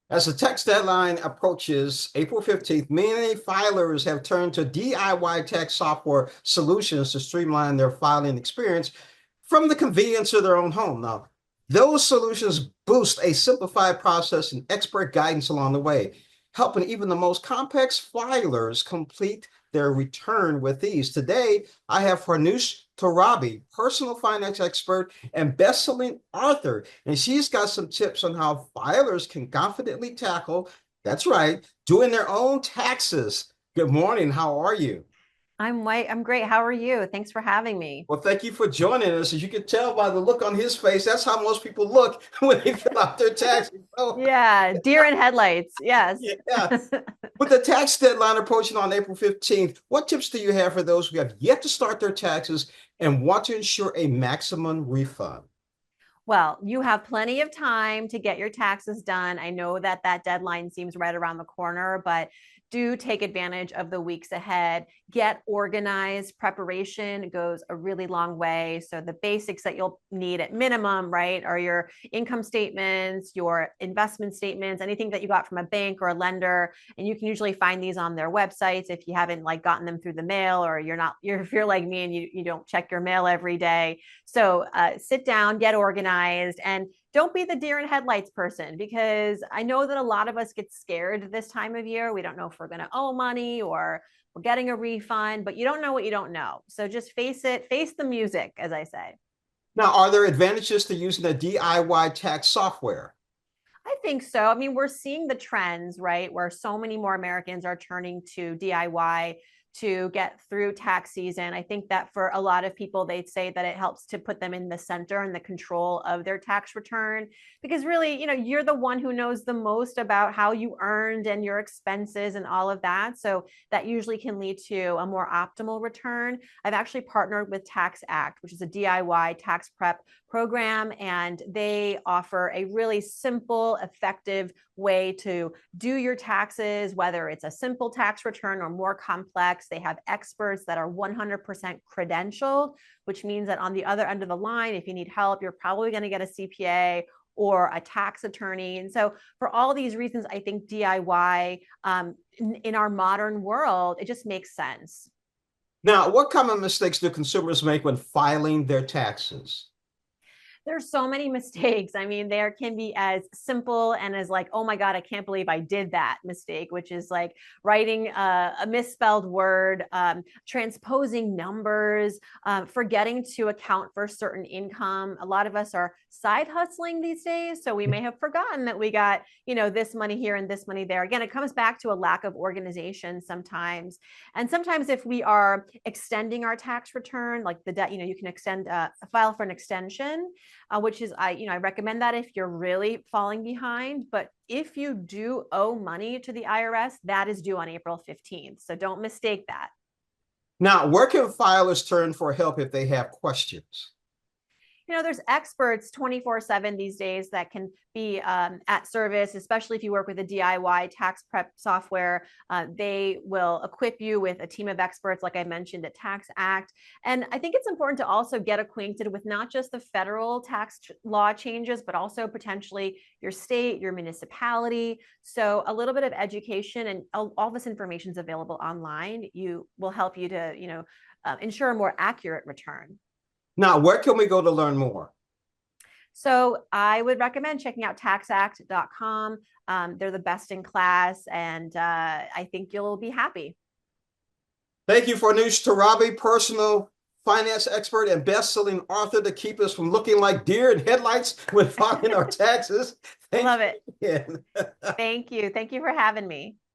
As the tax deadline approaches April 15th, many filers have turned to DIY tax software solutions to streamline their filing experience from the convenience of their own home. Now, those solutions boost a simplified process and expert guidance along the way, helping even the most complex filers complete their return with ease. Today, I have Farnoosh Torabi, personal finance expert and best-selling author, and she's got some tips on how filers can confidently tackle, that's right, doing their own taxes. Good morning. How are you? I'm White. I'm great. How are you? Thanks for having me. Well, thank you for joining us. As you can tell by the look on his face, that's how most people look when they fill out their taxes. Oh, Yeah, deer in headlights. Yes. yeah. With the tax deadline approaching on April 15th, what tips do you have for those who have yet to start their taxes and want to ensure a maximum refund? Well, you have plenty of time to get your taxes done. I know that that deadline seems right around the corner, but do take advantage of the weeks ahead. Get organized. Preparation goes a really long way. So, the basics that you'll need at minimum, right, are your income statements, your investment statements, anything that you got from a bank or a lender. And you can usually find these on their websites if you haven't like gotten them through the mail, or if you're like me and you don't check your mail every day. So sit down, get organized, and don't be the deer in headlights person, because I know that a lot of us get scared this time of year. We don't know if we're going to owe money or we're getting a refund, but you don't know what you don't know. So just face it, face the music, as I say. Now, are there advantages to using the DIY tax software? I think so. I mean, we're seeing the trends, right? Where so many more Americans are turning to DIY to get through tax season. I think that for a lot of people, they'd say that it helps to put them in the center and the control of their tax return, because really, you're the one who knows the most about how you earned and your expenses and all of that. So that usually can lead to a more optimal return. I've actually partnered with TaxAct, which is a DIY tax prep program, and they offer a really simple, effective way to do your taxes, whether it's a simple tax return or more complex. They have experts that are 100% credentialed, which means that on the other end of the line, if you need help, you're probably going to get a CPA or a tax attorney. And so, for all these reasons, I think DIY in our modern world, it just makes sense. Now, what common mistakes do consumers make when filing their taxes? There's so many mistakes. I mean, there can be as simple and as like, oh my God, I can't believe I did that mistake, which is like writing a misspelled word, transposing numbers, forgetting to account for certain income. A lot of us are side hustling these days. So we may have forgotten that we got, this money here and this money there. Again, it comes back to a lack of organization sometimes. And sometimes if we are extending our tax return, like the debt, you can extend file for an extension, which is I recommend that if you're really falling behind. But if you do owe money to the IRS, that is due on April 15th. So don't mistake that. Now, where can filers turn for help if they have questions? There's experts 24/7 these days that can be at service, especially if you work with a DIY tax prep software. They will equip you with a team of experts, like I mentioned, at TaxAct. And I think it's important to also get acquainted with not just the federal tax law changes, but also potentially your state, your municipality. So a little bit of education, and all this information is available online. You will help you to, ensure a more accurate return. Now, where can we go to learn more? So I would recommend checking out taxact.com. They're the best in class, and I think you'll be happy. Thank you, Farnoosh Torabi, personal finance expert and best-selling author, to keep us from looking like deer in headlights when filing our taxes. Thank Love it. you again. Thank you. Thank you for having me.